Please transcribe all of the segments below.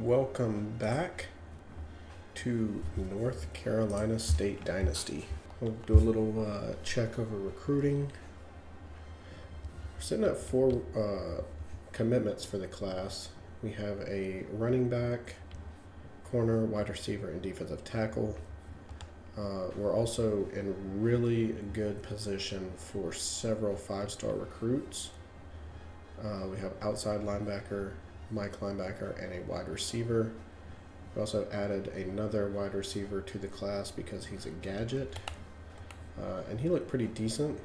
Welcome back to North Carolina State Dynasty. We'll do a little check over recruiting. We're sitting at 4 commitments for the class. We have a running back, corner, wide receiver, and defensive tackle. We're also in really good position for several 5-star recruits. We have outside linebacker, Mike linebacker, and a wide receiver. We also added another wide receiver to the class because he's a gadget. And he looked pretty decent.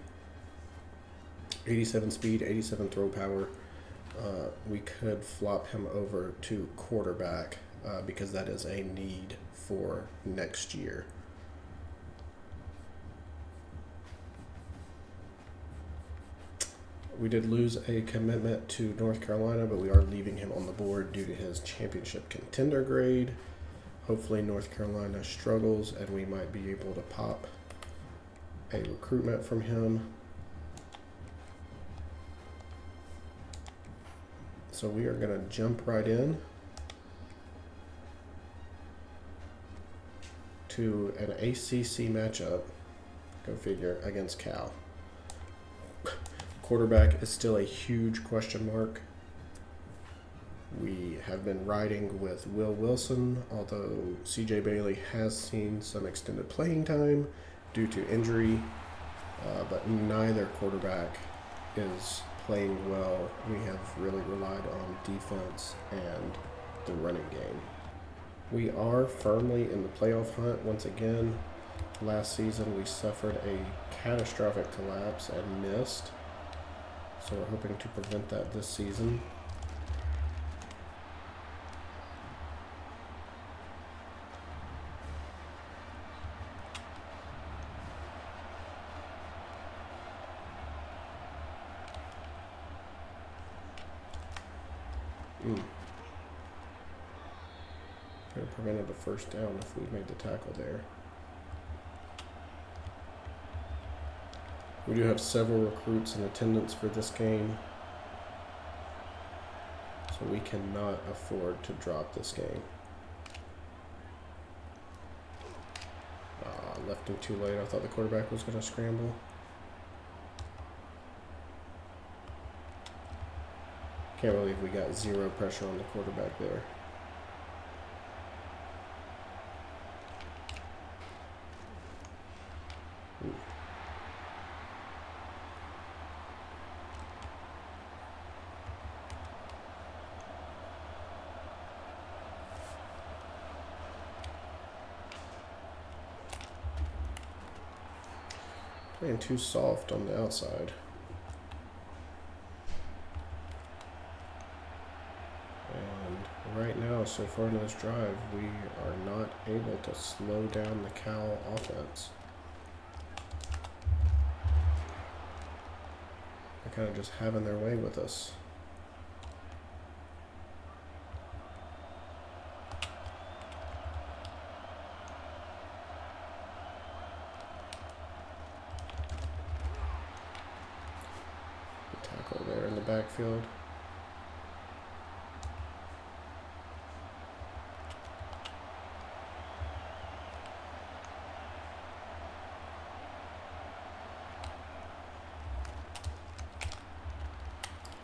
87 speed, 87 throw power. We could flop him over to quarterback because that is a need for next year. We did lose a commitment to North Carolina, but we are leaving him on the board due to his championship contender grade. Hopefully North Carolina struggles and we might be able to pop a recruitment from him. So we are going to jump right in to an ACC matchup, go figure, against Cal. Quarterback is still a huge question mark. We have been riding with Will Wilson, although CJ Bailey has seen some extended playing time due to injury, but neither quarterback is playing well. We have really relied on defense and the running game. We are firmly in the playoff hunt once again. Last season we suffered a catastrophic collapse and missed. So we're hoping to prevent that this season. Could have prevented the first down if we made the tackle there. We do have several recruits in attendance for this game, so we cannot afford to drop this game. Left him too late. I thought the quarterback was going to scramble. Can't believe we got zero pressure on the quarterback there. Playing too soft on the outside. And right now, so far in this drive, we are not able to slow down the Cal offense. They're kind of just having their way with us. There in the backfield.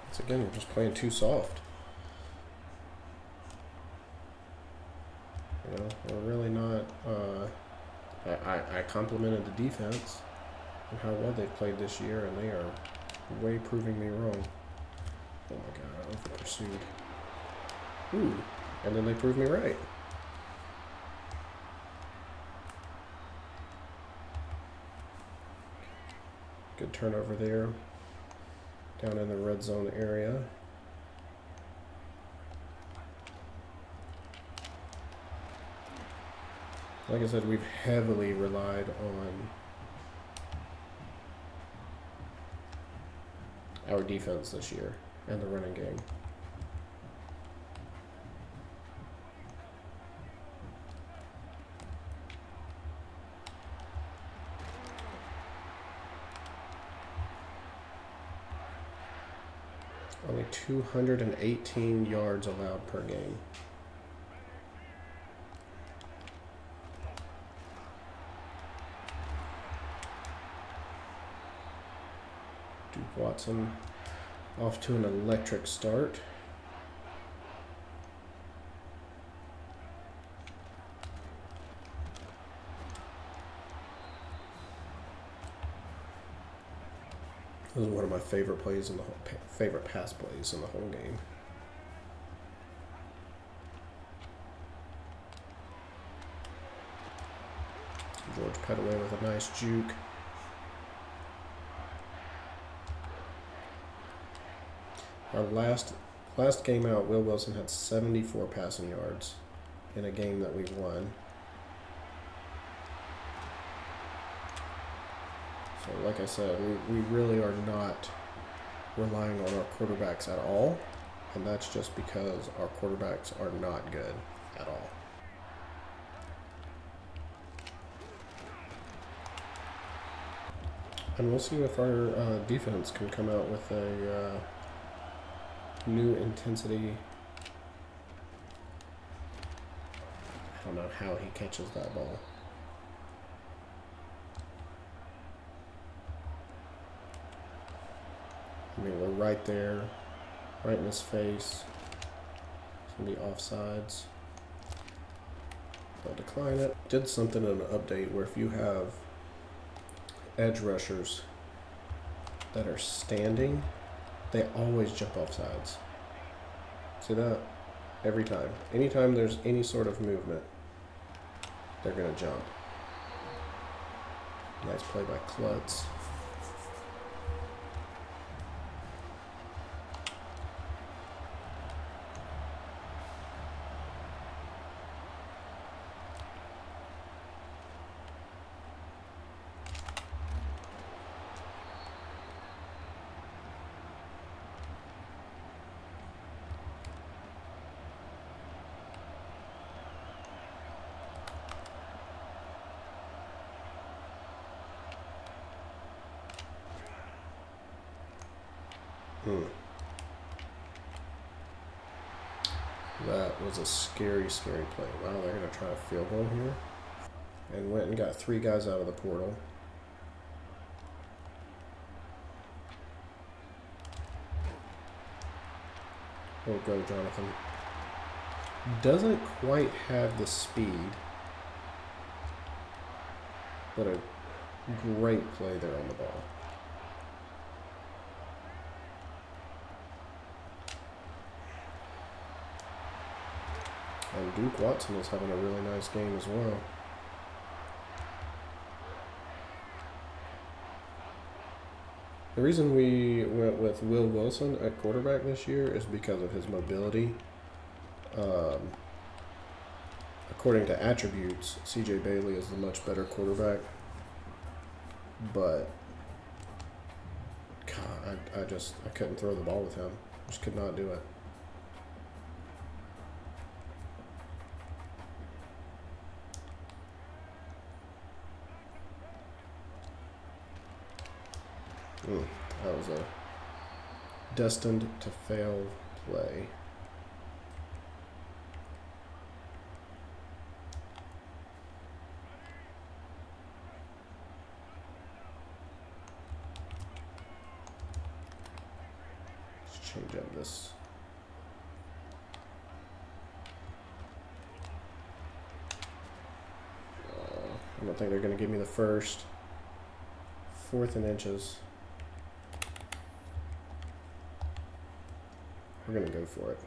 Once again, we're just playing too soft. You know, we're really not. I complimented the defense and how well they've played this year, and they are way proving me wrong. Oh my god, I over pursued. Ooh, and then they proved me right. Good turnover there. Down in the red zone area. Like I said, we've heavily relied on our defense this year and the running game. Only 218 yards allowed per game. Watson off to an electric start. This is one of my favorite plays in the whole, favorite pass plays in the whole game. George Pettaway with a nice juke. Our last game out, Will Wilson had 74 passing yards in a game that we won. So like I said, we really are not relying on our quarterbacks at all, and that's just because our quarterbacks are not good at all. And we'll see if our defense can come out with a new intensity. I don't know how he catches that ball. I mean, we're right there, right in his face. It's going to be offsides. They'll decline it. Did something in an update where if you have edge rushers that are standing, they always jump off sides. See that? Every time. Anytime there's any sort of movement, they're going to jump. Nice play by Klutz. That was a scary, scary play. Wow, they're going to try a field goal here. And went and got 3 guys out of the portal. Oh, go, Jonathan. Doesn't quite have the speed, but a great play there on the ball. And Duke Watson is having a really nice game as well. The reason we went with Will Wilson at quarterback this year is because of his mobility. According to attributes, C.J. Bailey is the much better quarterback. But, God, I couldn't throw the ball with him. Just could not do it. That was a destined to fail play. Let's change up this. I don't think they're going to give me the first. 4th and inches. We're going to go for it.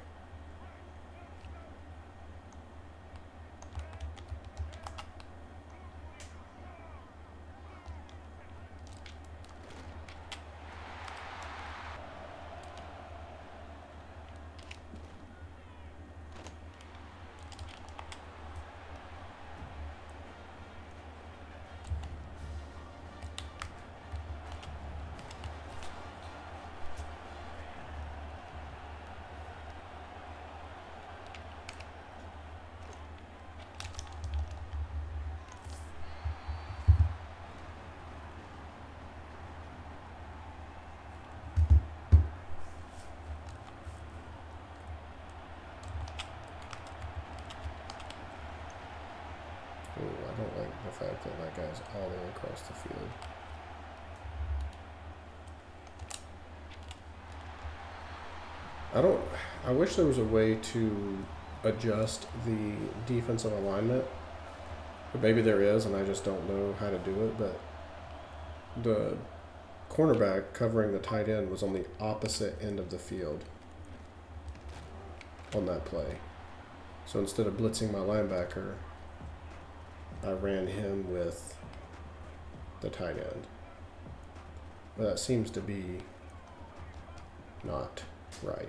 I don't like the fact that that guy's all the way across the field. I don't. I wish there was a way to adjust the defensive alignment. Or maybe there is, and I just don't know how to do it. But the cornerback covering the tight end was on the opposite end of the field on that play. So instead of blitzing my linebacker, I ran him with the tight end. But that seems to be not right.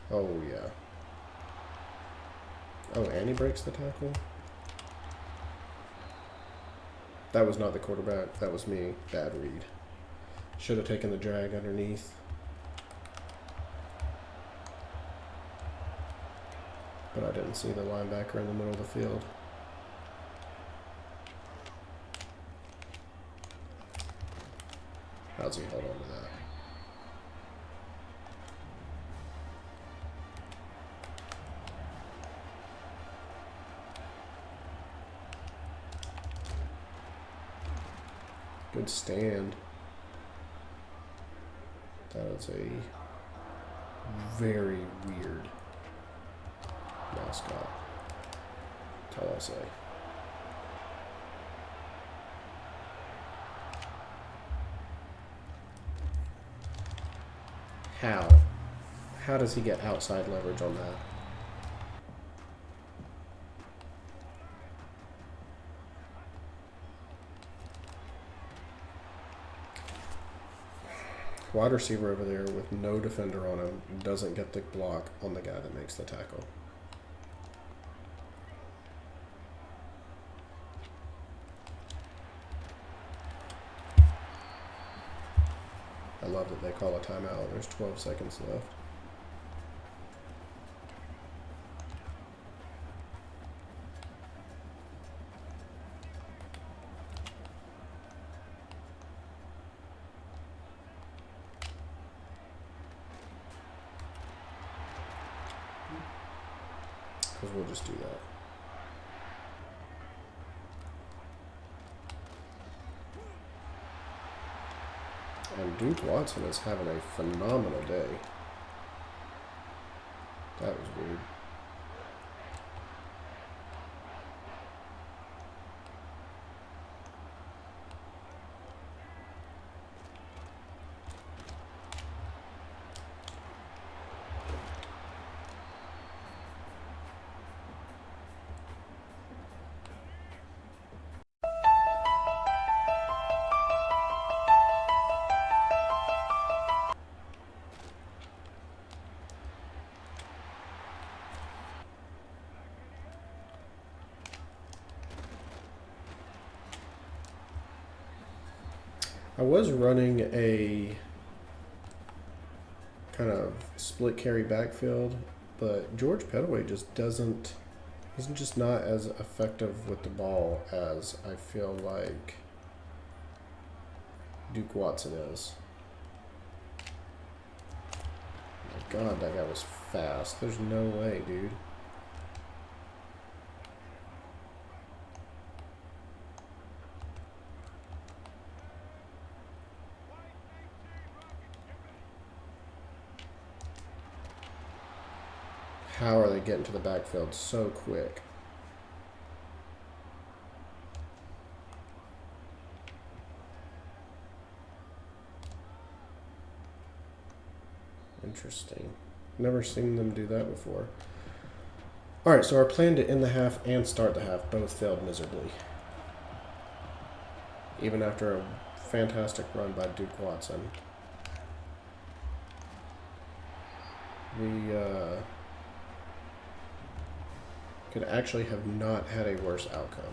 Oh, yeah. Oh, and he breaks the tackle? That was not the quarterback. That was me. Bad read. Should have taken the drag underneath. But I didn't see the linebacker in the middle of the field. How's he hold on to that? Good stand. That is a very weird mascot. That's all I'll say. How? How does he get outside leverage on that? Wide receiver over there with no defender on him doesn't get the block on the guy that makes the tackle. I love that they call a timeout. There's 12 seconds left. Because we'll just do that. And Duke Watson is having a phenomenal day. That was weird. I was running a kind of split carry backfield, but George Pettaway just doesn't, he's just not as effective with the ball as I feel like Duke Watson is. My God, that guy was fast. There's no way, dude. How are they getting to the backfield so quick? Interesting. Never seen them do that before. All right, so our plan to end the half and start the half both failed miserably. Even after a fantastic run by Duke Watson. We could actually have not had a worse outcome.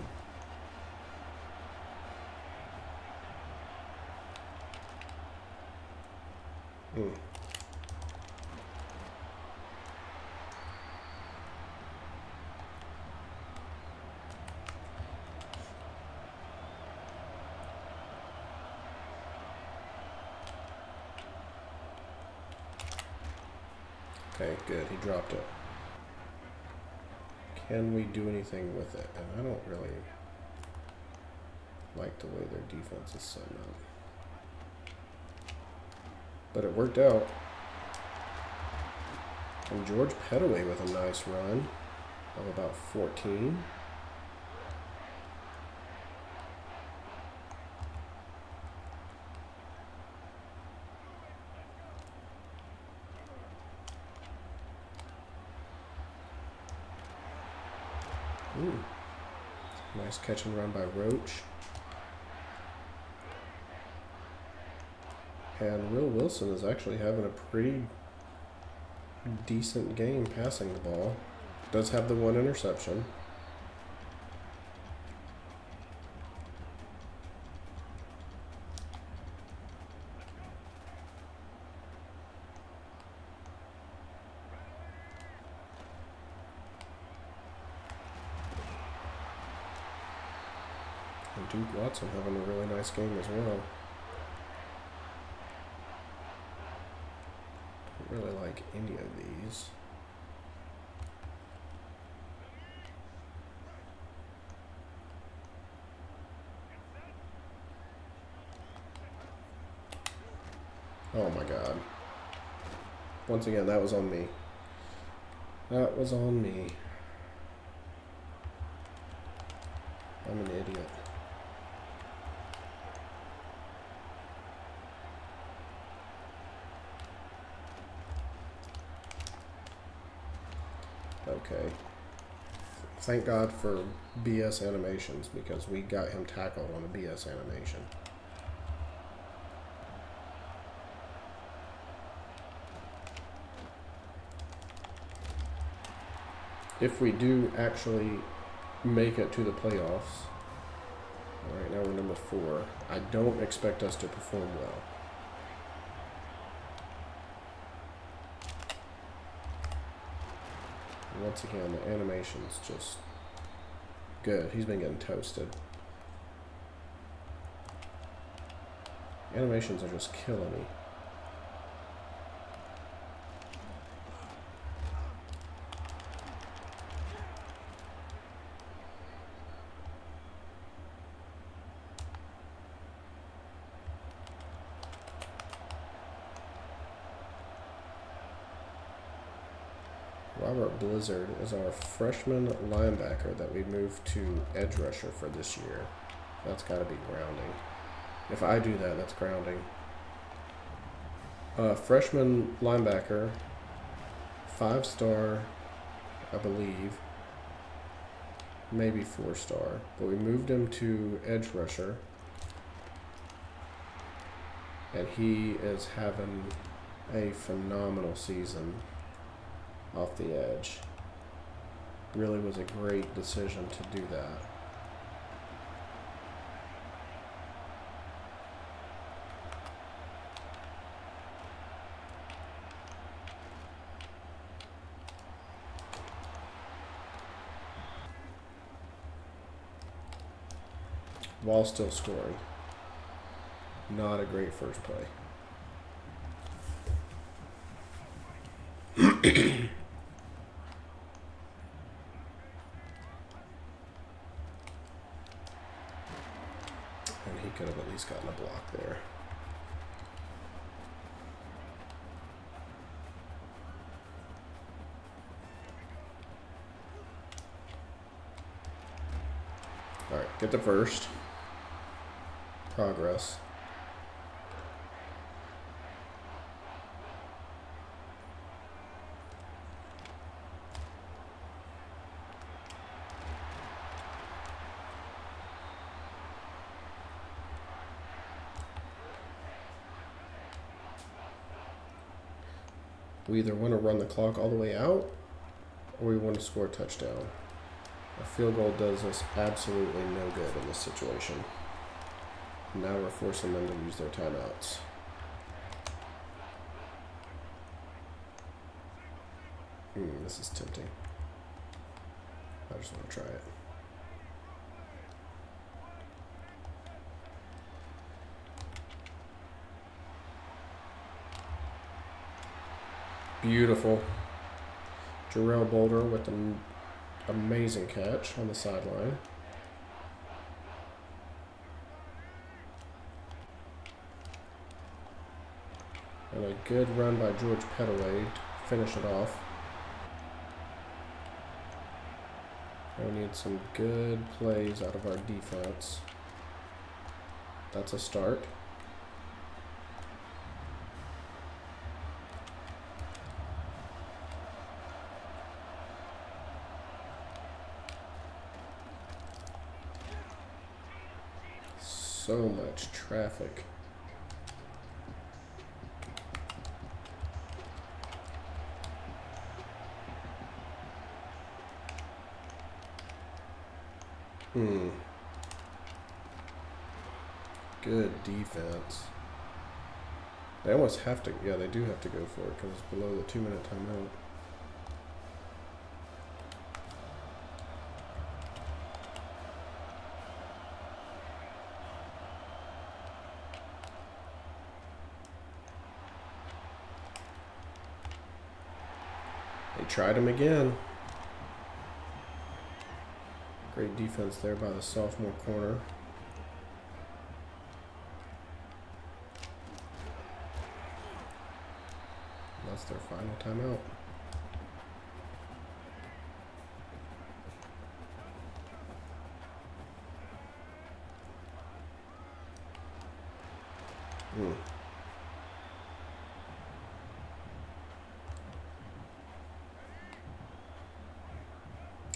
Okay, good. He dropped it. Can we do anything with it? And I don't really like the way their defense is set up. But it worked out. And George Pettaway with a nice run of about 14. Ooh. Nice catch and run by Roach. And Will Wilson is actually having a pretty decent game passing the ball. Does have the one interception. And Duke Watson having a really nice game as well. Don't really like any of these. Oh my god. Once again, that was on me. That was on me. I'm an idiot. Okay. Thank God for BS animations, because we got him tackled on a BS animation. If we do actually make it to the playoffs, right now we're number 4, I don't expect us to perform well. Once again, the animation's just good. He's been getting toasted. Animations are just killing me. Robert Blizzard is our freshman linebacker that we moved to edge rusher for this year. That's got to be grounding. If I do that, that's grounding. Freshman linebacker, 5-star, I believe. Maybe 4-star. But we moved him to edge rusher. And he is having a phenomenal season off the edge. Really was a great decision to do that. While still scoring. Not a great first play. And he could have at least gotten a block there. All right, get the first. Progress. We either want to run the clock all the way out, or we want to score a touchdown. A field goal does us absolutely no good in this situation. Now we're forcing them to use their timeouts. This is tempting. I just want to try it. Beautiful. Jarrell Boulder with an amazing catch on the sideline. And a good run by George Pettaway to finish it off. We need some good plays out of our defense. That's a start. So much traffic. Good defense. They almost have to, yeah, they do have to go for it because it's below the 2-minute timeout. They tried him again. Great defense there by the sophomore corner. That's their final timeout.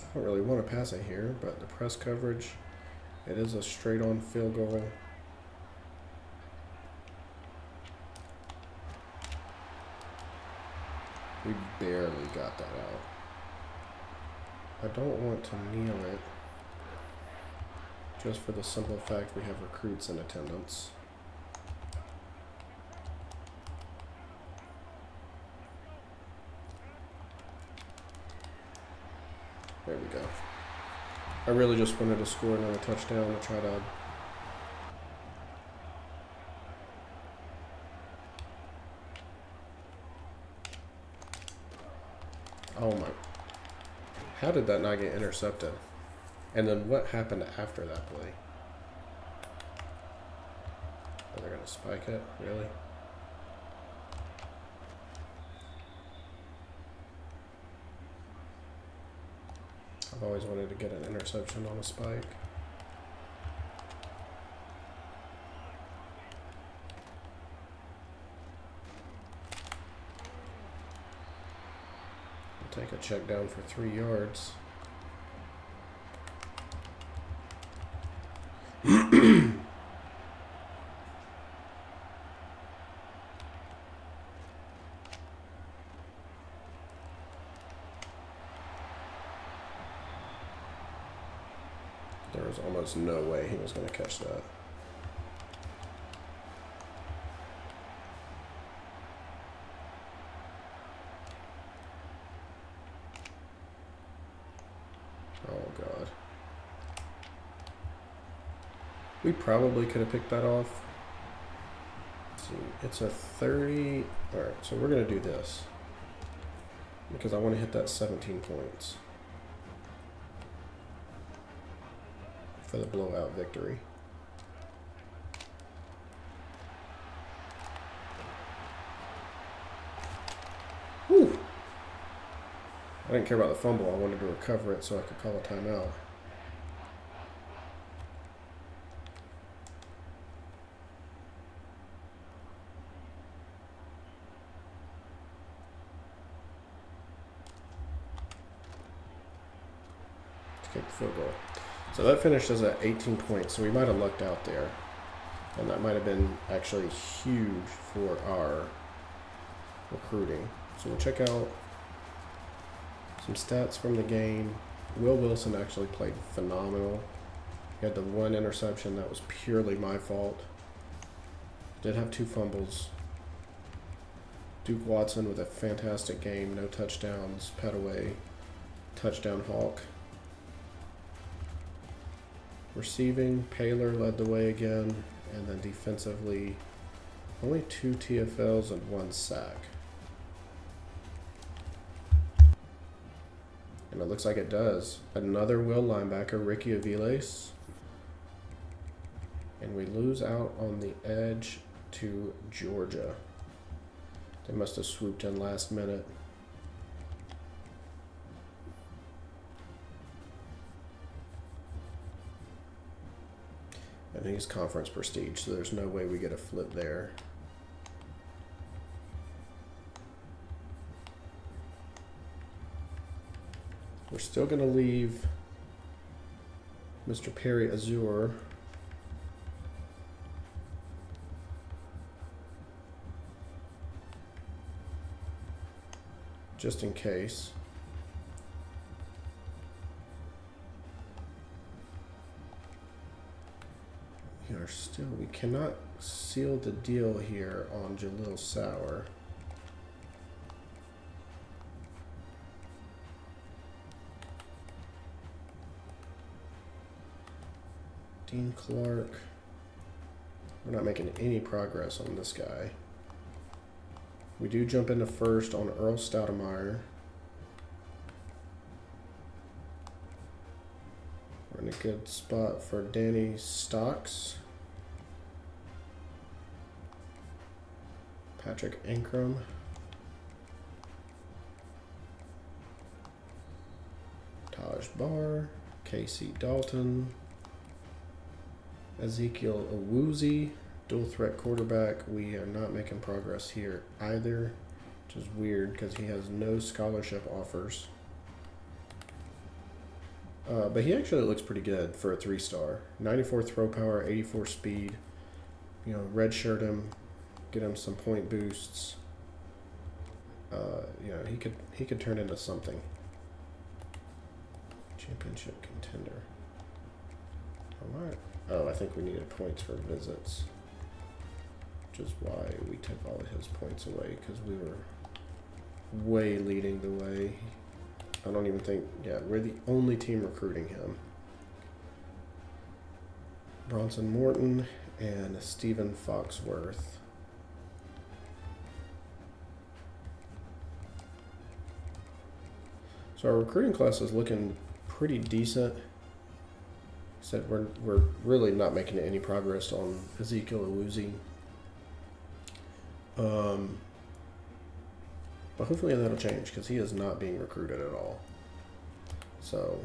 I don't really want to pass it here, but the press coverage, it is a straight-on field goal. We barely got that out. I don't want to kneel it, just for the simple fact we have recruits in attendance. There we go. I really just wanted to score another touchdown to try to... Oh my... How did that not get intercepted? And then what happened after that play? Are they going to spike it? Really? I've always wanted to get an interception on a spike. I'll take a check down for 3 yards. There was almost no way he was going to catch that. Oh, God. We probably could have picked that off. Let's see. It's a 30. All right, so we're going to do this because I want to hit that 17 points for the blowout victory. Whew. I didn't care about the fumble. I wanted to recover it so I could call a timeout. To kick the field goal. So that finished us at 18 points, so we might have lucked out there. And that might have been actually huge for our recruiting. So we'll check out some stats from the game. Will Wilson actually played phenomenal. He had the one interception that was purely my fault. Did have 2 fumbles. Duke Watson with a fantastic game, no touchdowns, Petaway, touchdown Hawk. Receiving, Paler led the way again, and then defensively, only 2 TFLs and 1 sack. And it looks like it does. Another Will linebacker, Ricky Aviles. And we lose out on the edge to Georgia. They must have swooped in last minute. And he's conference prestige, so there's no way we get a flip there. We're still going to leave Mr. Perry Azure. Just in case. We cannot seal the deal here on Jalil Sauer. Dean Clark. We're not making any progress on this guy. We do jump into first on Earl Stoudemire. We're in a good spot for Danny Stocks. Patrick Ankrum. Taj Barr. Casey Dalton. Ezekiel Owuzie. Dual threat quarterback. We are not making progress here either, which is weird because he has no scholarship offers. But he actually looks pretty good for a 3-star. 94 throw power, 84 speed. You know, redshirt him, get him some point boosts. You know, he could turn into something. Championship contender. All right. Oh, I think we needed points for visits, which is why we took all of his points away, because we were way leading the way. I don't even think, yeah, we're the only team recruiting him. Bronson Morton and Stephen Foxworth. So our recruiting class is looking pretty decent. Said we're really not making any progress on Ezekiel Owuzie. But hopefully that'll change, because he is not being recruited at all. So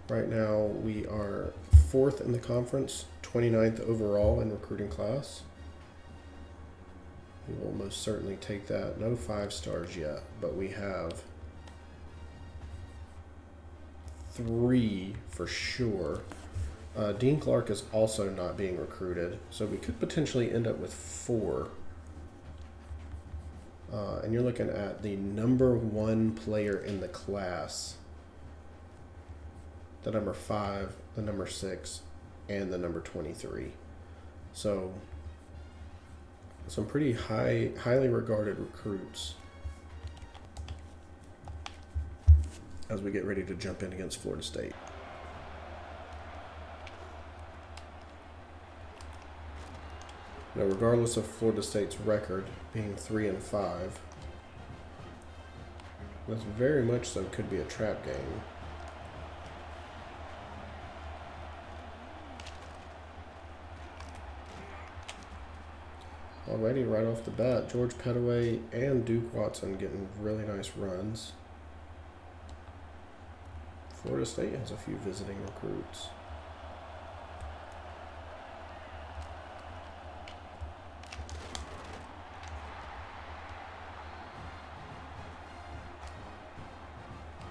right now we are 4th in the conference, 29th overall in recruiting class. We will most certainly take that. No 5-stars yet, but we have 3 for sure. Dean Clark is also not being recruited, so we could potentially end up with 4. And you're looking at the number 1 player in the class, the number 5, the number 6, and the number 23. So some pretty highly regarded recruits as we get ready to jump in against Florida State. Now, regardless of Florida State's record being 3-5, this very much so could be a trap game. Already, right off the bat, George Pettaway and Duke Watson getting really nice runs. Florida State has a few visiting recruits.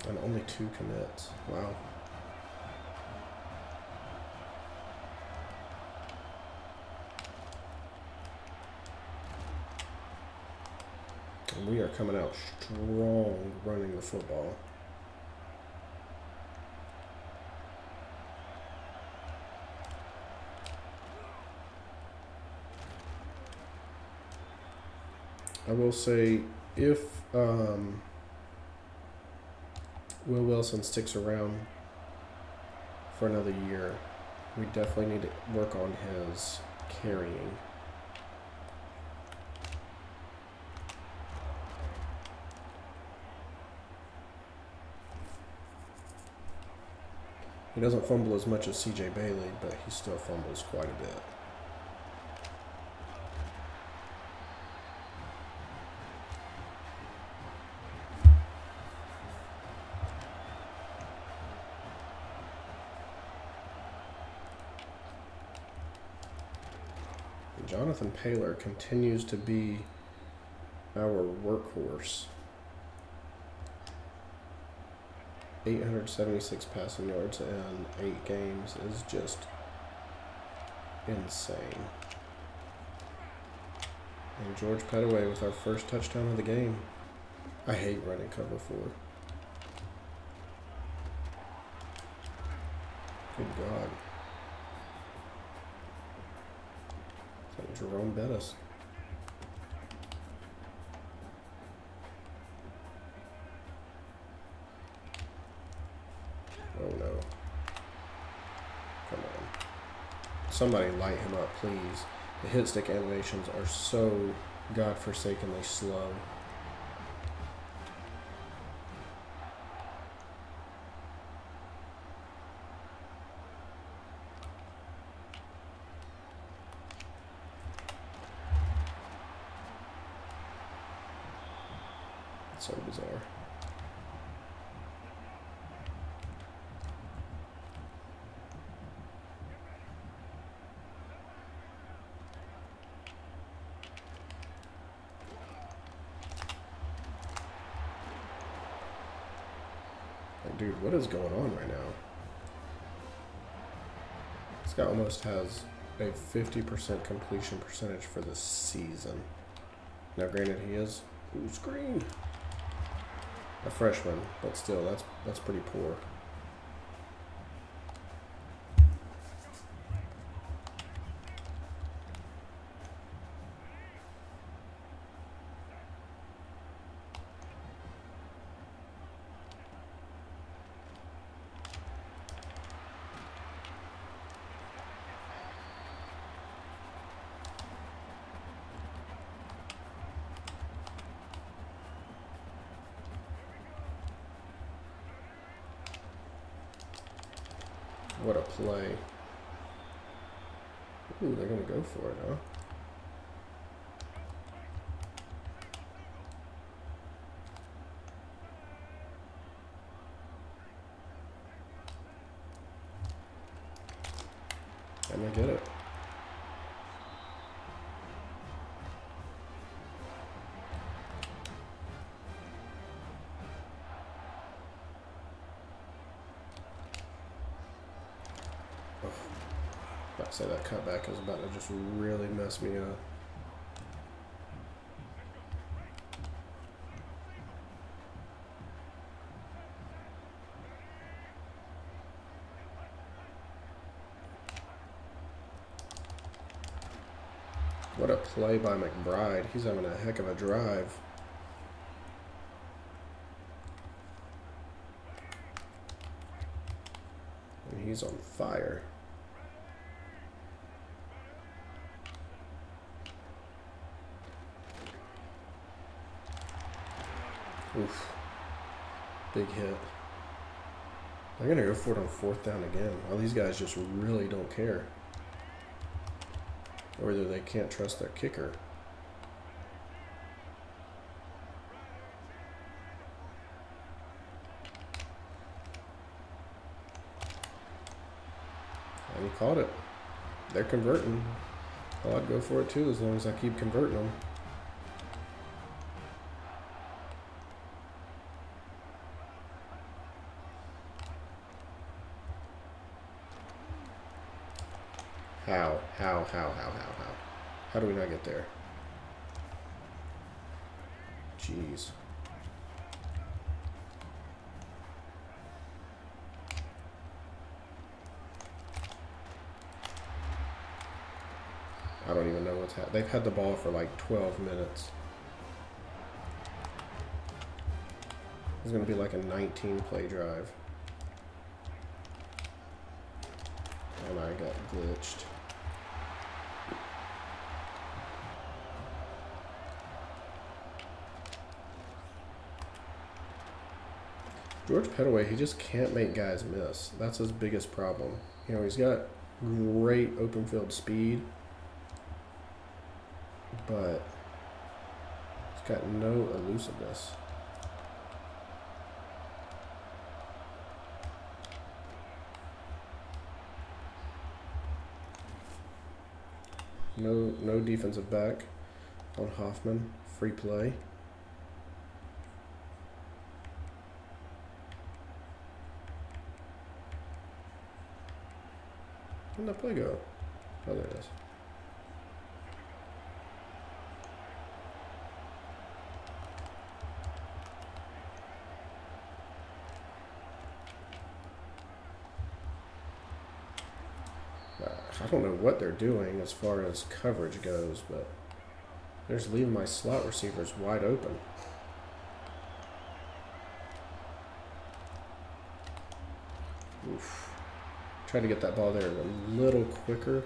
And only 2 commits. Wow. And we are coming out strong running the football. I will say, if Will Wilson sticks around for another year, we definitely need to work on his carrying. He doesn't fumble as much as C.J. Bailey, but he still fumbles quite a bit. Jonathan Paylor continues to be our workhorse. 876 passing yards in 8 games is just insane. And George Pettaway with our first touchdown of the game. I hate running cover 4. Good God. It's like Jerome Bettis. Oh no. Come on. Somebody light him up, please. The hit stick animations are so godforsakenly slow. It's so bizarre. Dude, what is going on right now? This guy almost has a 50% completion percentage for the season. Now, granted, he is screen a freshman, but still, that's pretty poor. What a play. Ooh, they're going to go for it, huh? And they get it. About to say that cutback is about to just really mess me up. What a play by McBride. He's having a heck of a drive. And he's on fire. Oof. Big hit. They're going to go for it on 4th down again. Well, these guys just really don't care. Or either they can't trust their kicker. And he caught it. They're converting. Well, I'd go for it too as long as I keep converting them. How? How do we not get there? Jeez. I don't even know what's happening. They've had the ball for like 12 minutes. It's going to be like a 19-play drive. And I got glitched. George Pettaway, he just can't make guys miss. That's his biggest problem. You know, he's got great open field speed, but he's got no elusiveness. No defensive back on Hoffman. Free play. Where'd that play go? Oh, there it is. I don't know what they're doing as far as coverage goes, but they're just leaving my slot receivers wide open. Oof. Try to get that ball there a little quicker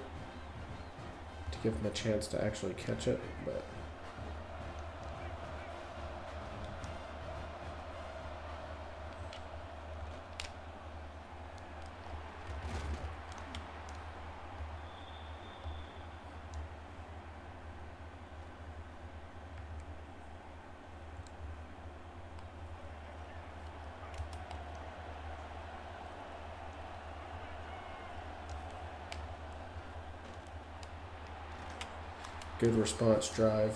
to give them a chance to actually catch it, but good response drive.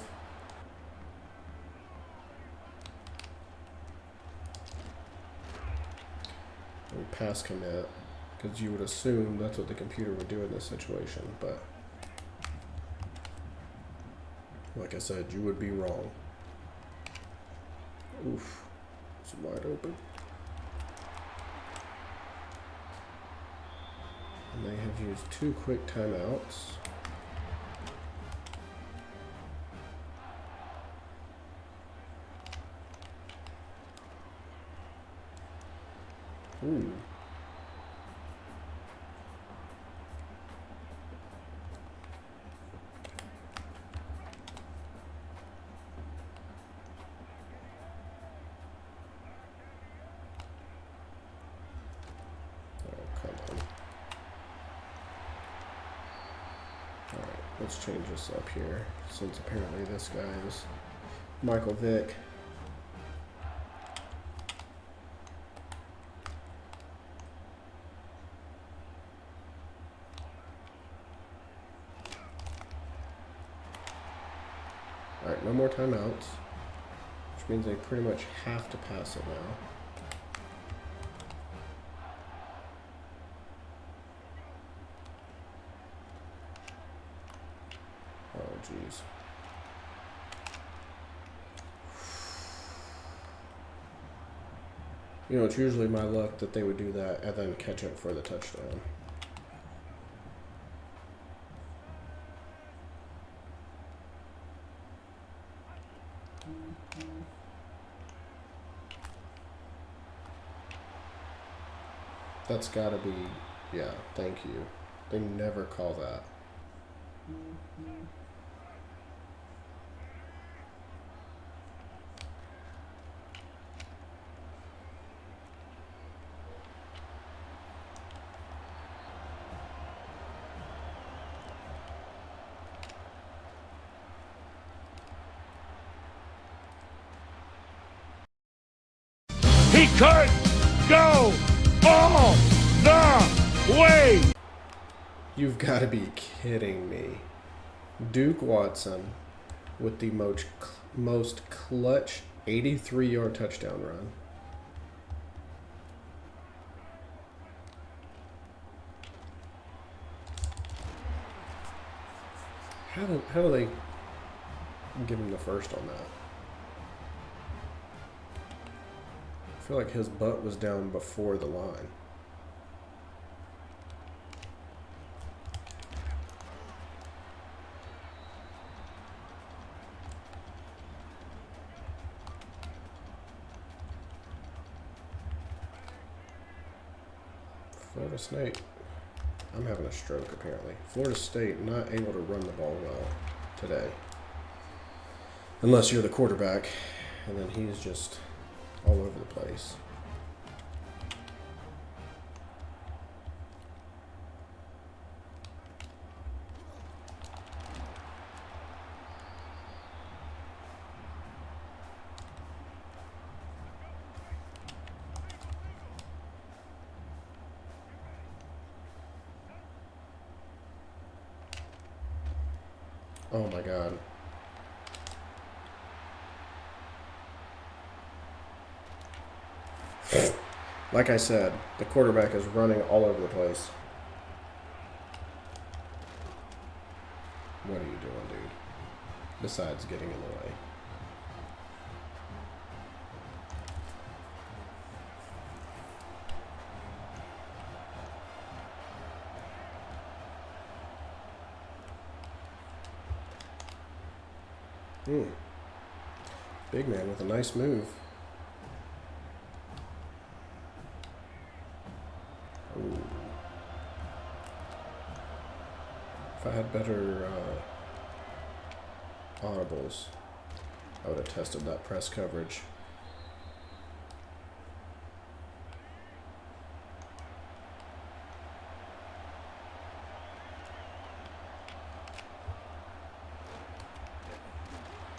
And pass commit, because you would assume that's what the computer would do in this situation, but like I said, you would be wrong. Oof, it's wide open. And they have used 2 quick timeouts. Ooh. Let's change this up here, since apparently this guy is Michael Vick. Alright, no more timeouts, which means they pretty much have to pass it now. Oh, jeez. You know, it's usually my luck that they would do that and then catch it for the touchdown. That's gotta be, yeah, thank you. They never call that. He could go all the way. You've got to be kidding me. Duke Watson with the most clutch 83-yard touchdown run. How do they give him the first on that? I feel like his butt was down before the line. Florida State. I'm having a stroke apparently. Florida State not able to run the ball well today. Unless you're the quarterback, and then he's just all over the place. Oh my god. Like I said, the quarterback is running all over the place. What are you doing, dude? Besides getting in the way. Big man with a nice move. Ooh. If I had better audibles, I would have tested that press coverage.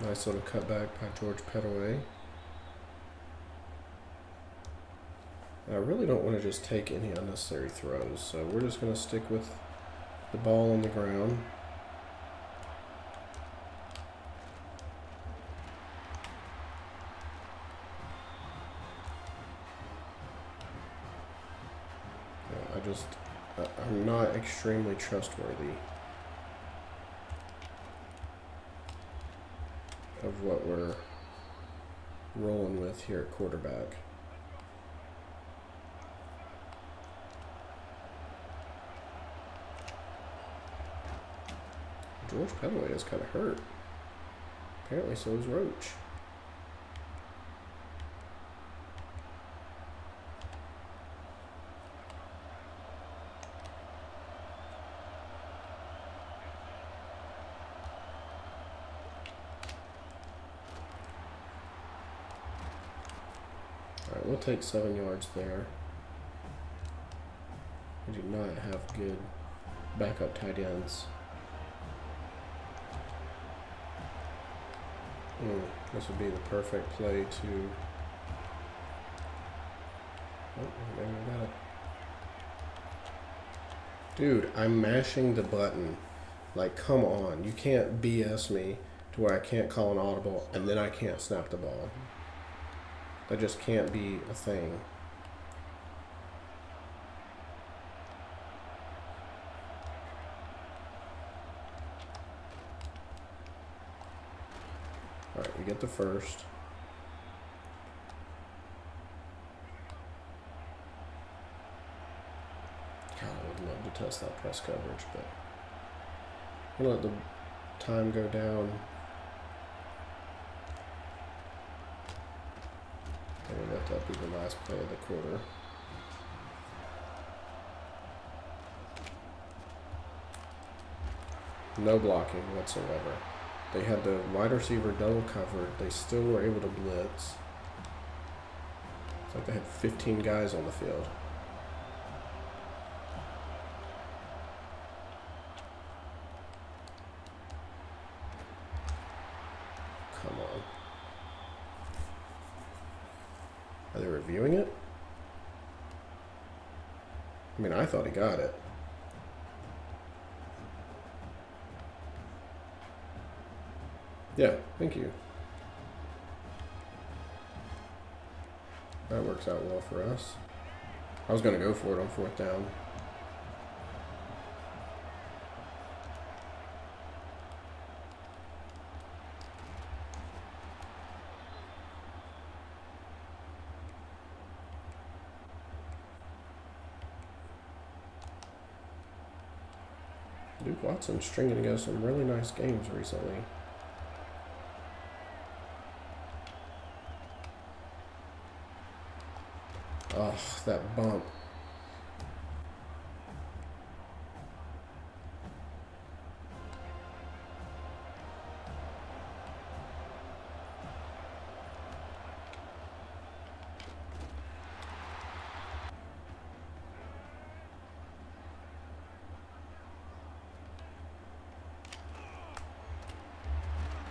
Nice little cutback by George Pettaway. I really don't want to just take any unnecessary throws, so we're just going to stick with the ball on the ground. I'm not extremely trustworthy of what we're rolling with here at quarterback. George Pettaway is kind of hurt. Apparently so is Roach. Alright, we'll take 7 yards there. We do not have good backup tight ends. This would be the perfect play to... Oh, maybe we got it. Dude, I'm mashing the button. Like, come on. You can't BS me to where I can't call an audible and then I can't snap the ball. That just can't be a thing. Alright, we get the first. God, I would love to test that press coverage, but I'm gonna let the time go down. I'm gonna let that be the last play of the quarter. No blocking whatsoever. They had the wide receiver double covered. They still were able to blitz. It's like they had 15 guys on the field. Come on. Are they reviewing it? I mean, I thought he got it. Yeah, thank you. That works out well for us. I was going to go for it on 4th down. Duke Watson's stringing together some really nice games recently. Oh, that bump.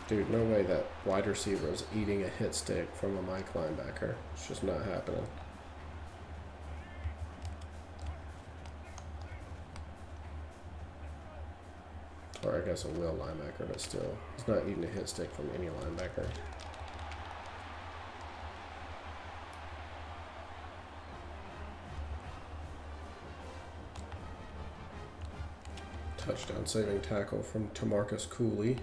Dude, no way that wide receiver is eating a hit stick from a Mike linebacker. It's just not happening. Alright, I guess a will linebacker, but still. He's not eating a hit stick from any linebacker. Touchdown saving tackle from Tamarcus Cooley.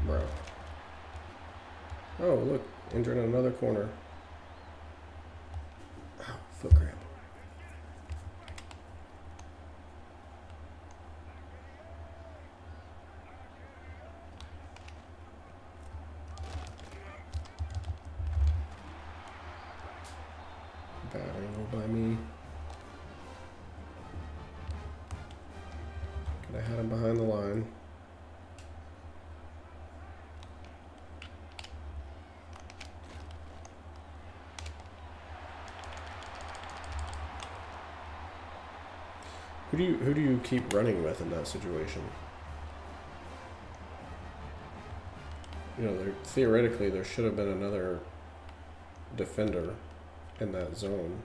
Bro. Oh, look. Injured in another corner. Ow, foot cramp. Bad angle by me. Could have had him behind the line. Who do you keep running with in that situation? You know, theoretically there should have been another defender in that zone.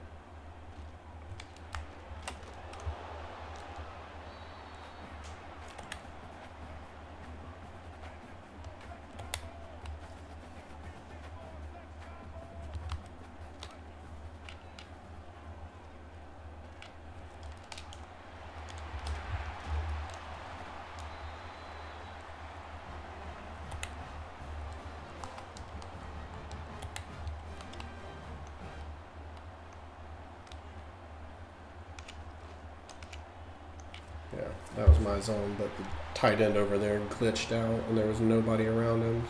Yeah, that was my zone, but the tight end over there glitched out and there was nobody around him.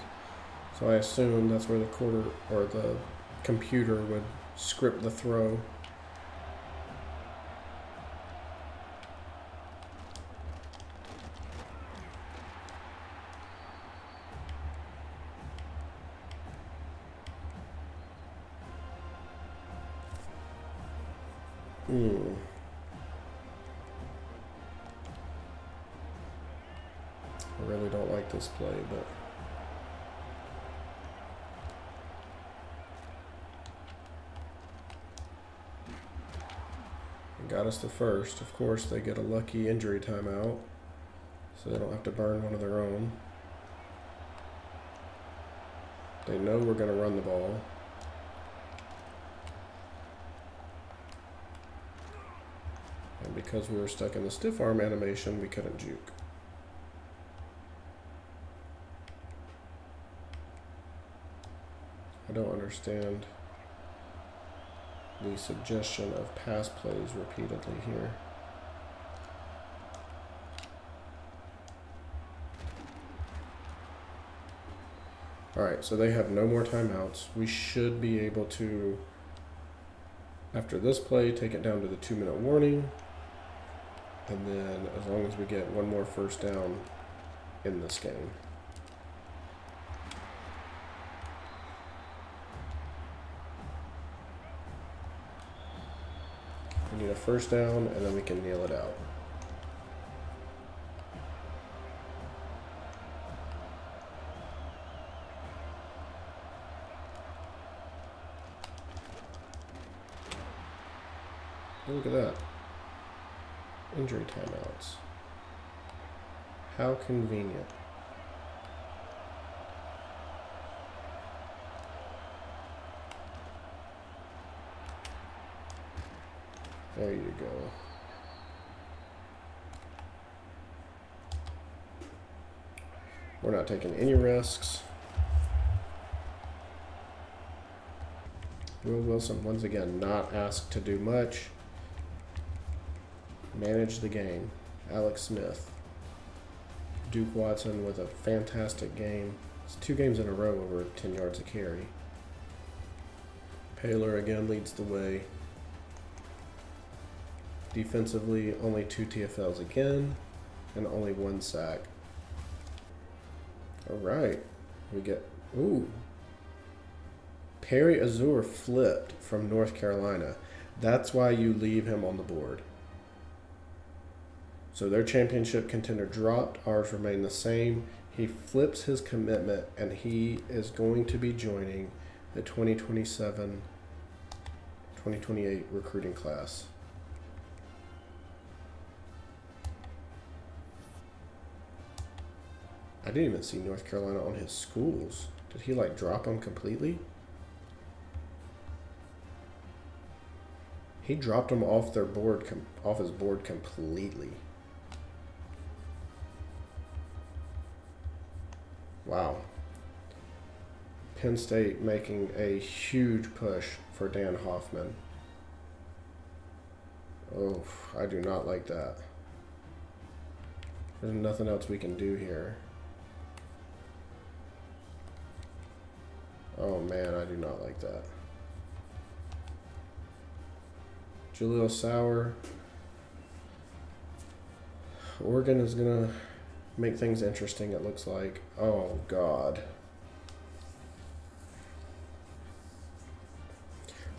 So I assumed that's where the quarter or the computer would script the throw. I really don't like this play, but it got us the first. Of course, they get a lucky injury timeout, so they don't have to burn one of their own. They know we're going to run the ball. And because we were stuck in the stiff arm animation, we couldn't juke. I don't understand the suggestion of pass plays repeatedly here. Alright, so they have no more timeouts. We should be able to, after this play, take it down to the 2-minute warning. And then as long as we get one more first down in this game. We need a first down, and then we can kneel it out. Look at that. Injury timeouts. How convenient. There you go. We're not taking any risks. Will Wilson, once again, not asked to do much. Manage the game. Alex Smith. Duke Watson with a fantastic game. It's 2 games in a row over 10 yards a carry. Paylor again leads the way. Defensively, only 2 TFLs again, and only 1 sack. All right, we get, ooh. Perry Azur flipped from North Carolina. That's why you leave him on the board. So their championship contender dropped, ours remained the same. He flips his commitment, and he is going to be joining the 2027 2028 recruiting class. I didn't even see North Carolina on his schools. Did he like drop them completely? He dropped them off their board, off his board completely. Wow. Penn State making a huge push for Dan Hoffman. Oh, I do not like that. There's nothing else we can do here. Oh man, I do not like that. Jaleel Sauer. Oregon is going to make things interesting, it looks like. Oh, God.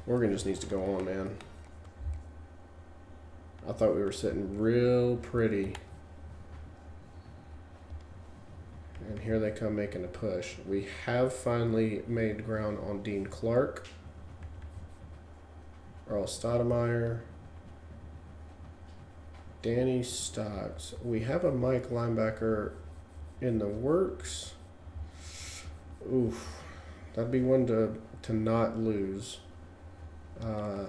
Oregon just needs to go on, man. I thought we were sitting real pretty. And here they come making a push. We have finally made ground on Dean Clark. Earl Stoudemire. Danny Stocks. We have a Mike linebacker in the works. Oof. That'd be one to not lose. I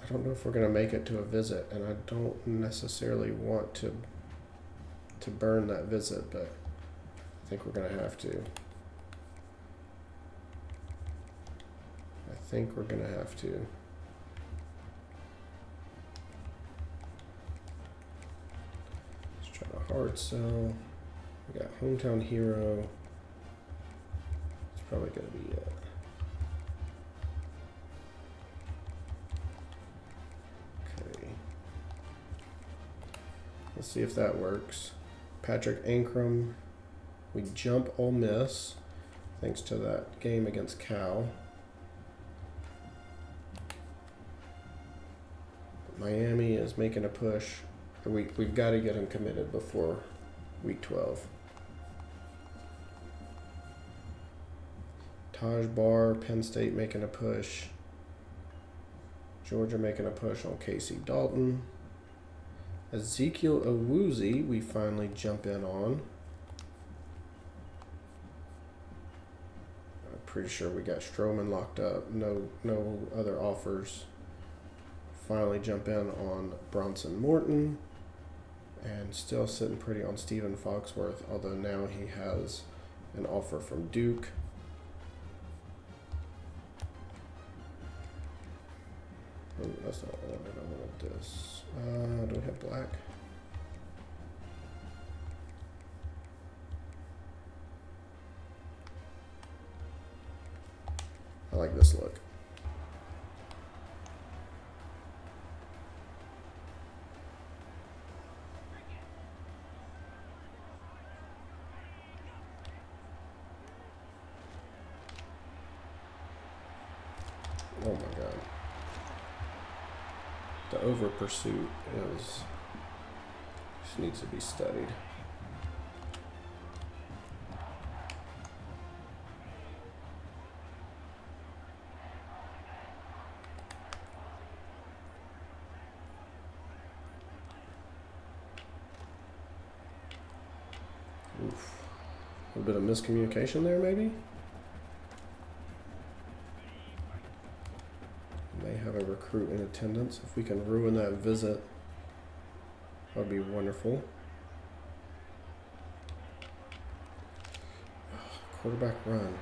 don't know if we're going to make it to a visit, and I don't necessarily want to burn that visit, but I think we're going to have to. I think we're going to have to. Let's try to hard sell. We got Hometown Hero. It's probably going to be it. Okay. Let's see if that works. Patrick Ankrum. We jump Ole Miss thanks to that game against Cal. Miami is making a push. We've got to get him committed before week 12. Taj Barr, Penn State making a push. Georgia making a push on Casey Dalton. Ezekiel Owuzie, we finally jump in on. I'm pretty sure we got Stroman locked up. No other offers. Finally jump in on Bronson Morton. And still sitting pretty on Stephen Foxworth, although now he has an offer from Duke. Oh, that's not what I wanted. I wanted this. Do we have black? I like this look. Oh my God. The over pursuit just needs to be studied. Oof. A little bit of miscommunication there, maybe? Have a recruit in attendance. If we can ruin that visit, that would be wonderful. Quarterback run.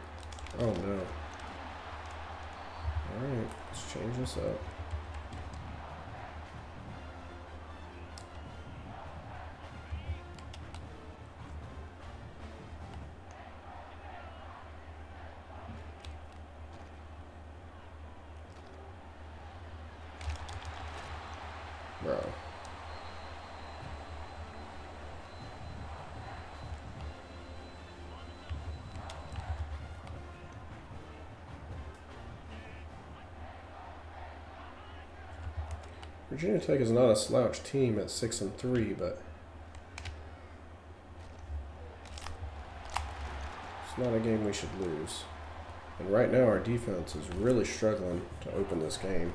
Oh no. Alright, let's change this up. Bro. Virginia Tech is not a slouch team at 6-3, but It's not a game we should lose. And right now our defense is really struggling to open this game.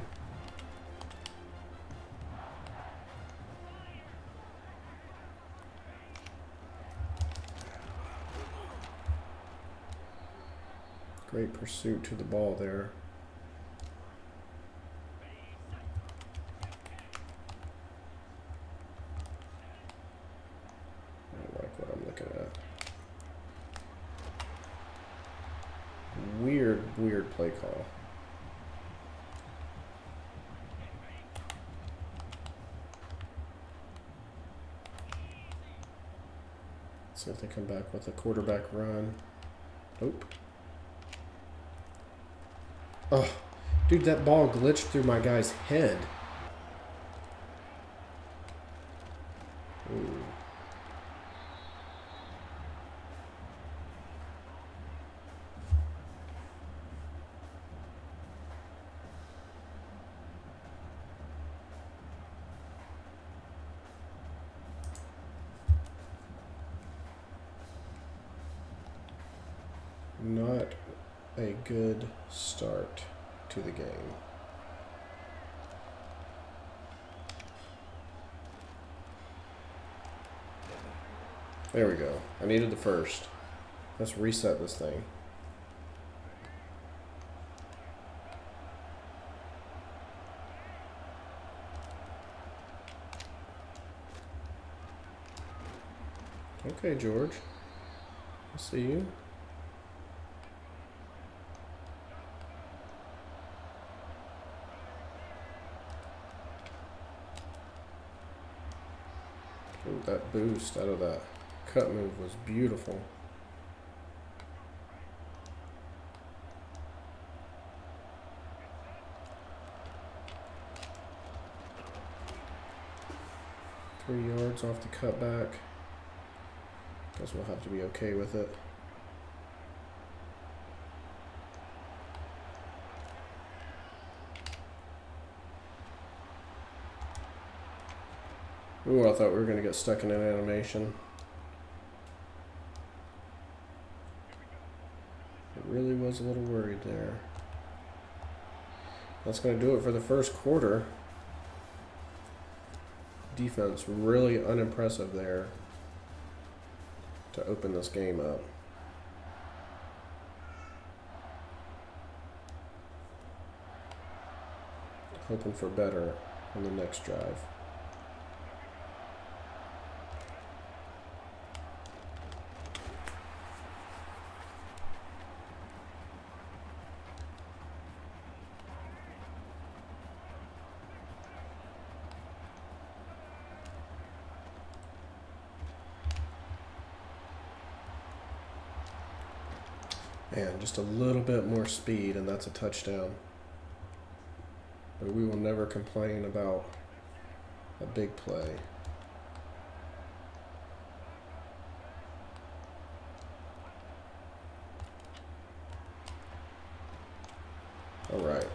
Great pursuit to the ball there. I don't like what I'm looking at. Weird play call. Let's see if they come back with a quarterback run. Nope. Oh, dude, that ball glitched through my guy's head. Ooh. Not a good start to the game. There we go. I needed the first. Let's reset this thing. Okay, George. I see you. Ooh, that boost out of that cut move was beautiful. Three yards off the cutback. Guess we'll have to be okay with it. Ooh, I thought we were going to get stuck in an animation. I really was a little worried there. That's going to do it for the first quarter. Defense really unimpressive there to open this game up. Hoping for better on the next drive. And just a little bit more speed, and that's a touchdown. But we will never complain about a big play. All right.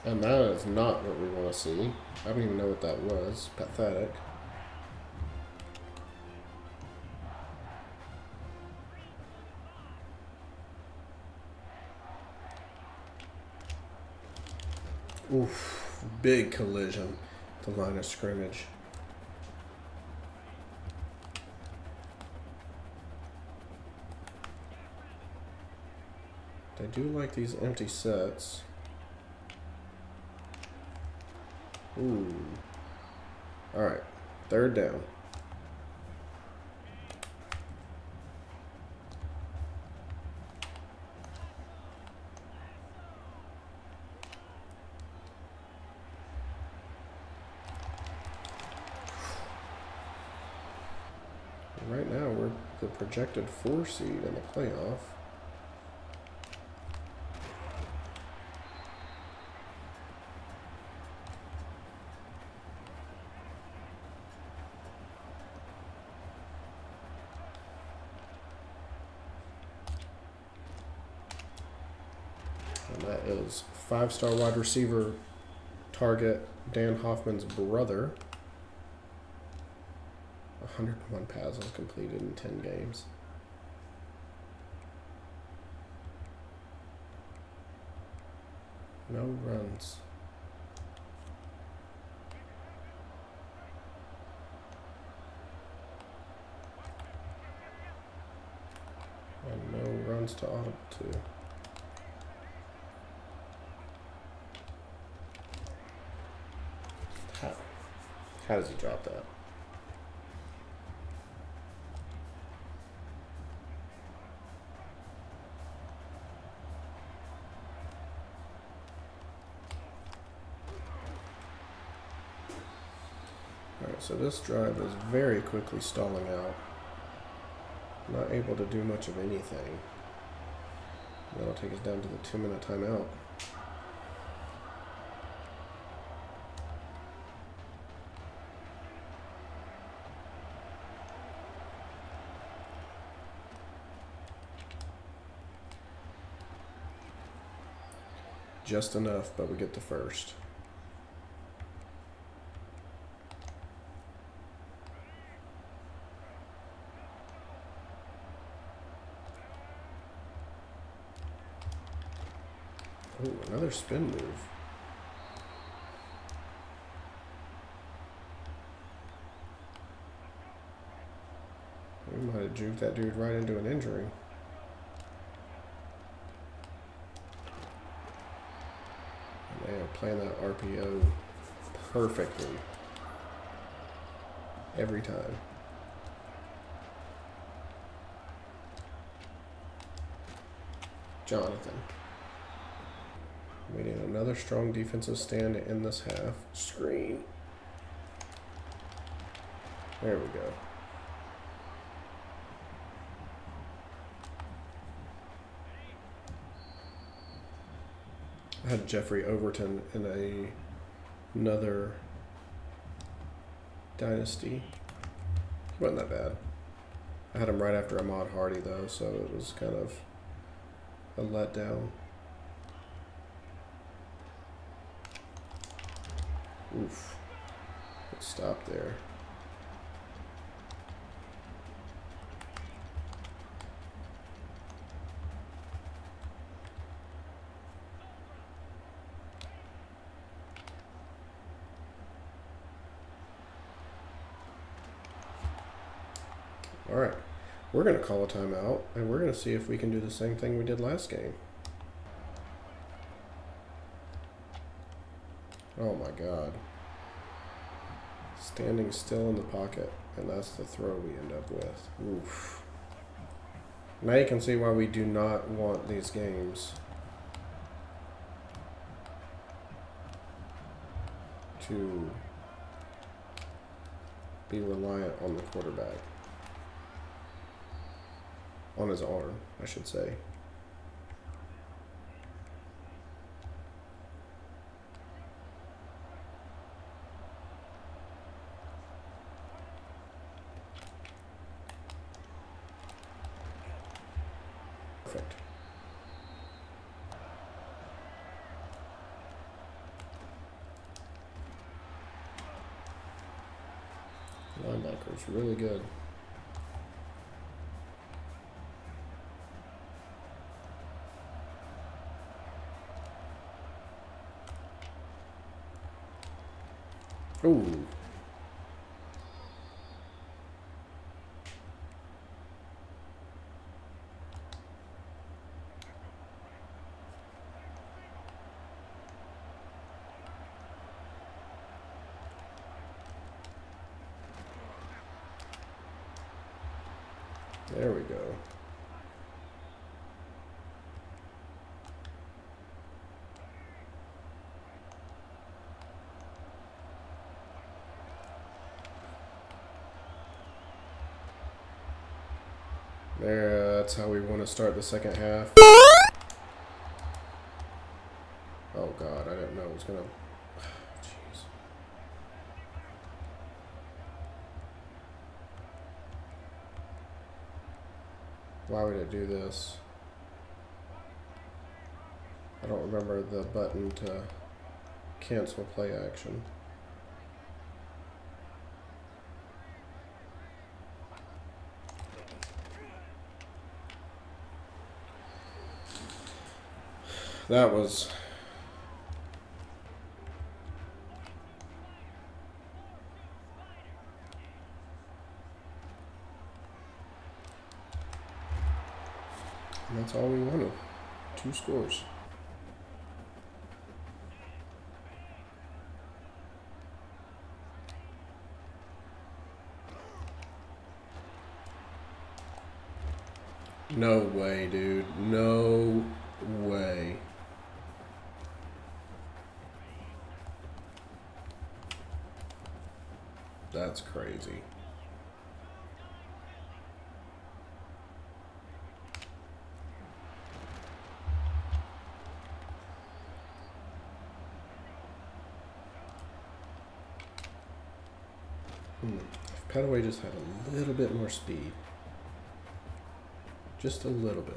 And that is not what we want to see. I don't even know what that was. Pathetic. Oof, big collision, the line of scrimmage. They do like these empty sets. Ooh. All right, third down. Right now, we're the projected 4 seed in the playoff. And that is 5-star wide receiver target Dan Hoffman's brother. 101 passes completed in 10 games. No runs. And no runs to audible too. How does he drop that? Alright, so this drive is very quickly stalling out. Not able to do much of anything. That'll take us down to the 2-minute timeout. Just enough, but we get the first. Ooh, another spin move. We might have juked that dude right into an injury. They are playing that RPO perfectly. Every time. Jonathan. Waiting another strong defensive stand to end this half. Screen. There we go. I had Jeffrey Overton in another dynasty. He wasn't that bad. I had him right after Ahmad Hardy though, so it was kind of a letdown. Oof. Let's stop there. All right, we're going to call a timeout, and we're going to see if we can do the same thing we did last game. Oh my God. Standing still in the pocket, and that's the throw we end up with. Oof. Now you can see why we do not want these games to be reliant on the quarterback. On his arm, I should say. Perfect. Linebacker's really good. Ooh. There we go. There, that's how we want to start the second half. Oh God, I didn't know it was gonna. Jeez. Why would it do this? I don't remember the button to cancel play action. That was... And that's all we wanted. 2 scores. No way, dude. No way. That's crazy. If Petaway just had a little bit more speed. Just a little bit.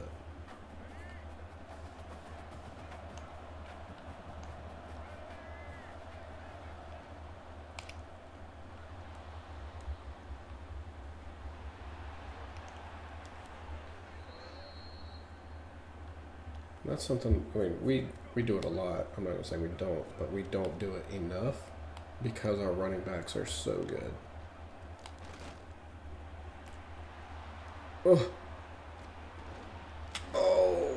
That's something, I mean, we do it a lot. I'm not going to say we don't, but we don't do it enough because our running backs are so good. Oh. Oh.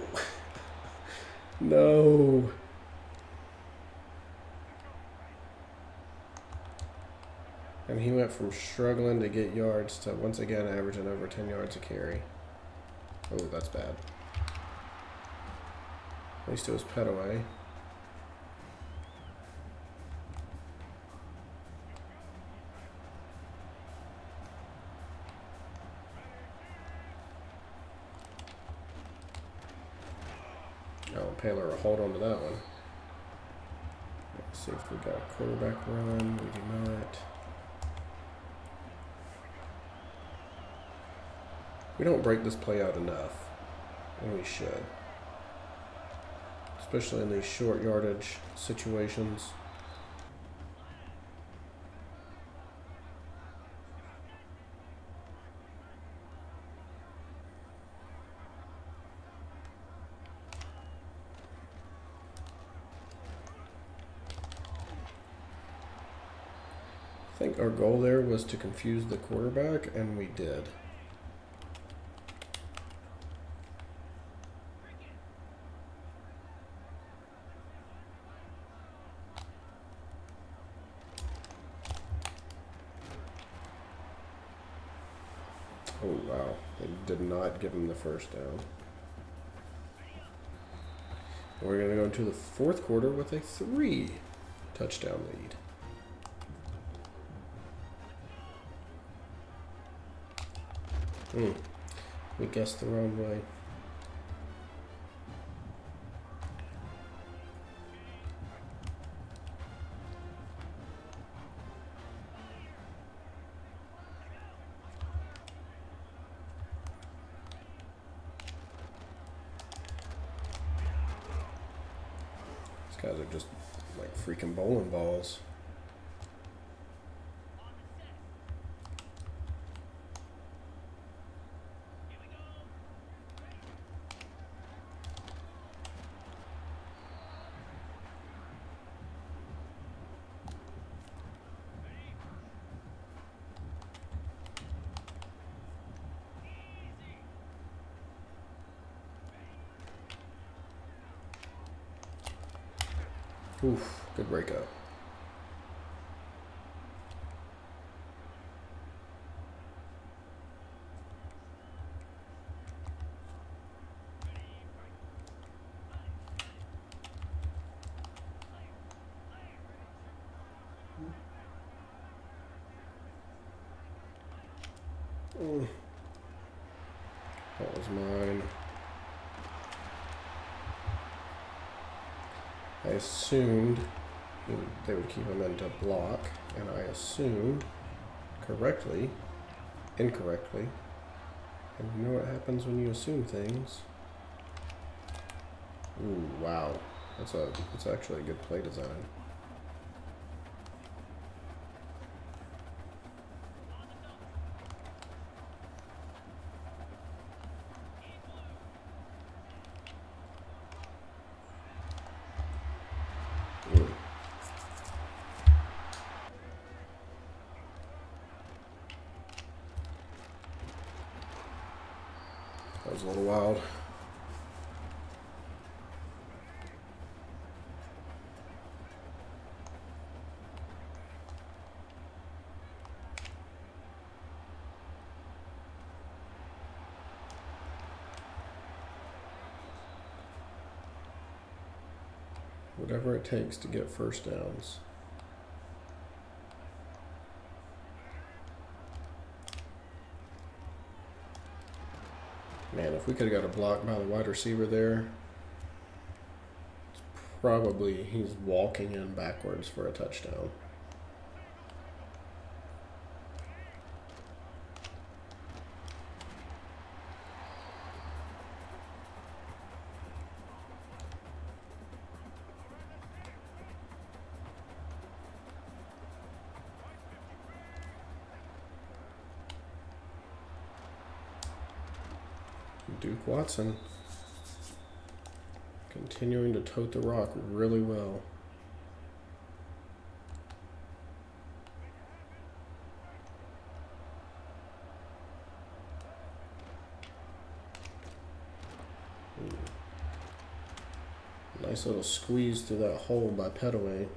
No. And he went from struggling to get yards to once again averaging over 10 yards a carry. Oh, that's bad. At least it was Petaway. Oh, Paler will hold on to that one. Let's see if we got a quarterback run. We do not. We don't break this play out enough, and we should. Especially in these short yardage situations. I think our goal there was to confuse the quarterback, and we did. Oh, wow. They did not give him the first down. We're going to go into the fourth quarter with a 3-touchdown lead. We guessed the wrong way. These guys are just like freaking bowling balls. Oof, good breakup. That was mine. I assumed they would keep him into block, and I assumed incorrectly. And you know what happens when you assume things? Ooh, wow. That's actually a good play design. was a little wild. Whatever it takes to get first downs. Man, if we could have got a block by the wide receiver there, probably he's walking in backwards for a touchdown. Duke Watson continuing to tote the rock really well. Nice little squeeze through that hole by Petaway.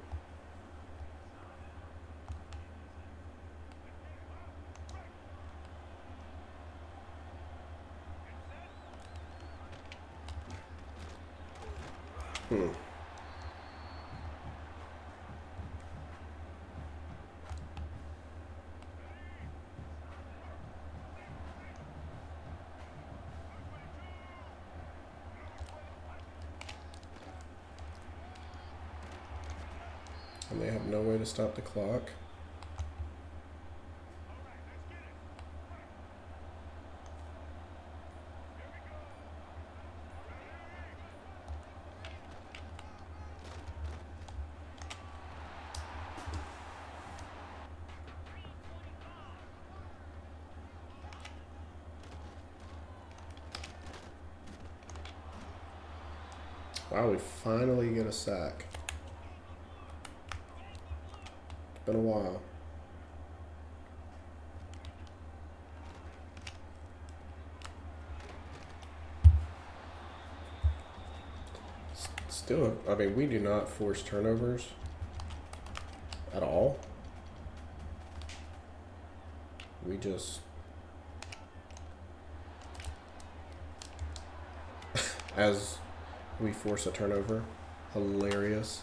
And they have no way to stop the clock. Wow, we finally get a sack. It's been a while. Still, I mean, we do not force turnovers at all. We just, as we force a turnover, hilarious.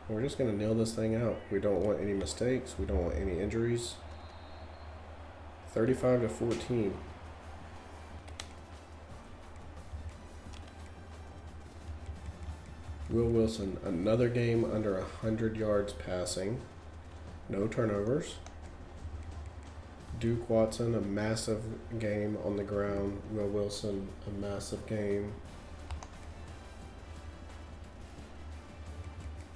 We're just going to nail this thing out. We don't want any mistakes. We don't want any injuries. 35-14. Will Wilson, another game under 100 yards passing. No turnovers. Duke Watson, a massive game on the ground. Will Wilson, a massive game.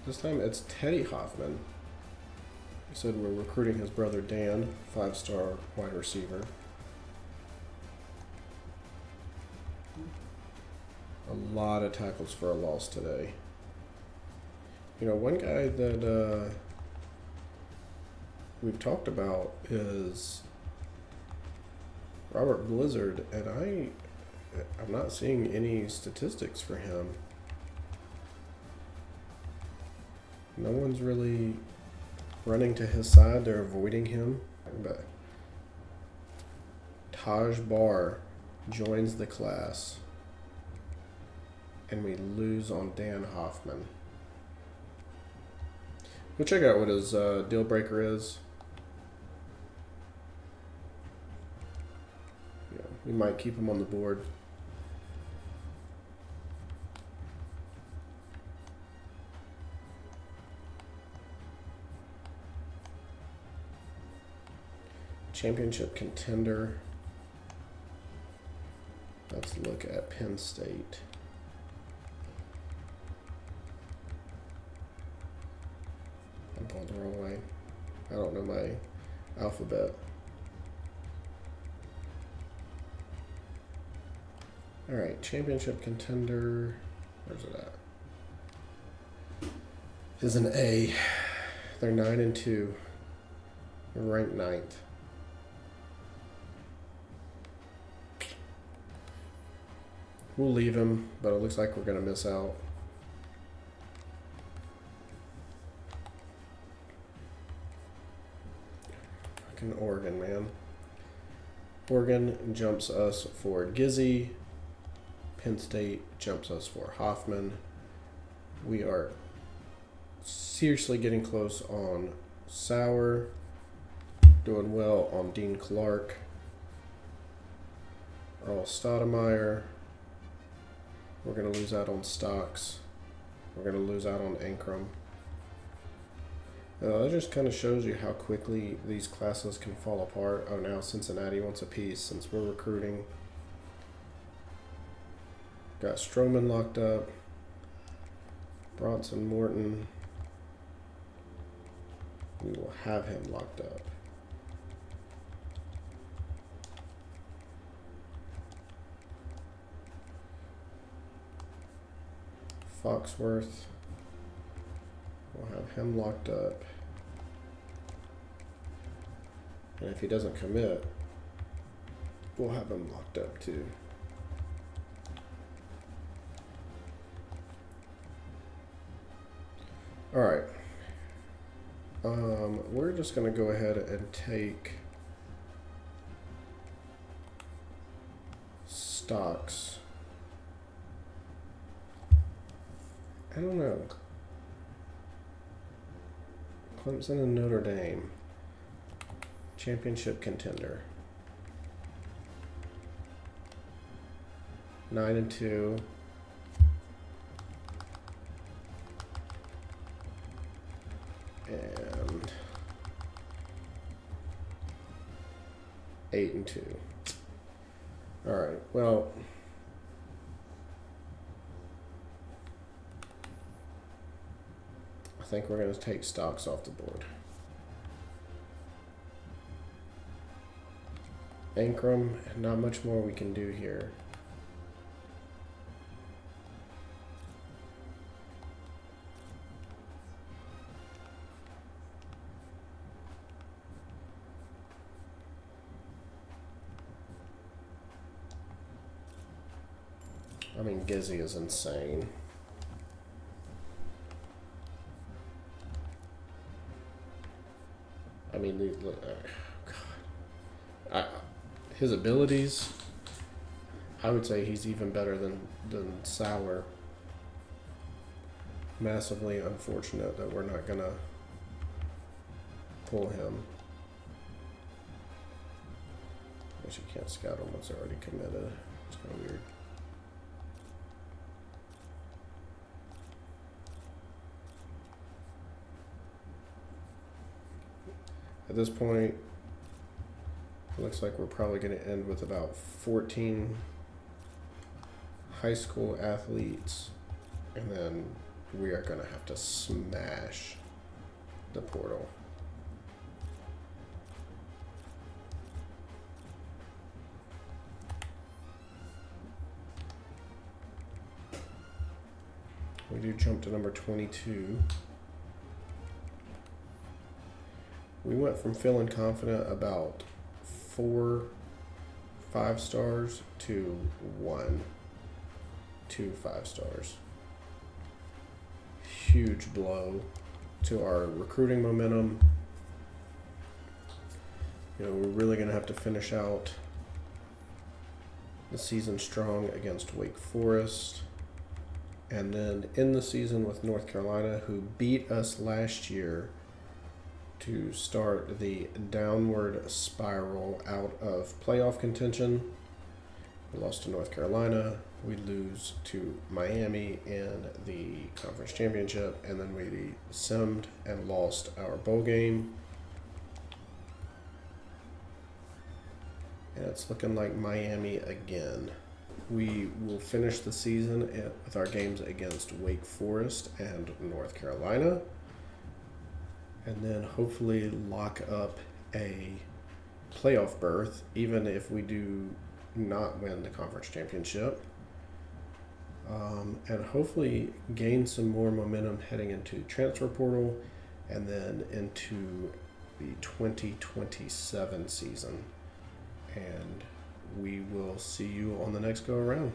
This time it's Teddy Hoffman. He said we're recruiting his brother Dan, 5-star wide receiver. A lot of tackles for a loss today. You know, one guy that we've talked about is Robert Blizzard, and I'm not seeing any statistics for him. No one's really running to his side. They're avoiding him. But Taj Barr joins the class, and we lose on Dan Hoffman. We'll check out what his deal breaker is. Yeah, we might keep him on the board. Championship contender. Let's look at Penn State. I'm going the wrong way. I don't know my alphabet. Alright, championship contender. Where's it at? Is an A. They're 9-2. They're ranked 9th. We'll leave him, but it looks like we're going to miss out. Fucking Oregon, man. Oregon jumps us for Gizzy. Penn State jumps us for Hoffman. We are seriously getting close on Sauer. Doing well on Dean Clark. Earl Stoudemire. We're going to lose out on Stocks. We're going to lose out on Ankrum. That just kind of shows you how quickly these classes can fall apart. Oh, now Cincinnati wants a piece since we're recruiting. Got Stroman locked up. Bronson Morton. We will have him locked up. Foxworth. We'll have him locked up. And if he doesn't commit, we'll have him locked up too. All right. We're just going to go ahead and take Stocks. I don't know. Clemson and Notre Dame. Championship contender. 9-2. And 8-2. All right. Well, I think we're going to take Stocks off the board. Ankrum, not much more we can do here. I mean, Gizzy is insane. I mean, his abilities, I would say he's even better than Sauer. Massively unfortunate that we're not going to pull him. I guess you can't scout him once they're already committed. It's kind of weird. At this point, it looks like we're probably going to end with about 14 high school athletes, and then we are going to have to smash the portal. We do jump to number 22. We went from feeling confident about 4 5-stars to 2 5-stars. Huge blow to our recruiting momentum. You know, we're really going to have to finish out the season strong against Wake Forest. And then in the season with North Carolina, who beat us last year, to start the downward spiral out of playoff contention. We lost to North Carolina. We lose to Miami in the conference championship, and then we simmed and lost our bowl game. And it's looking like Miami again. We will finish the season with our games against Wake Forest and North Carolina, and then hopefully lock up a playoff berth, even if we do not win the conference championship. And hopefully gain some more momentum heading into transfer portal and then into the 2027 season. And we will see you on the next go around.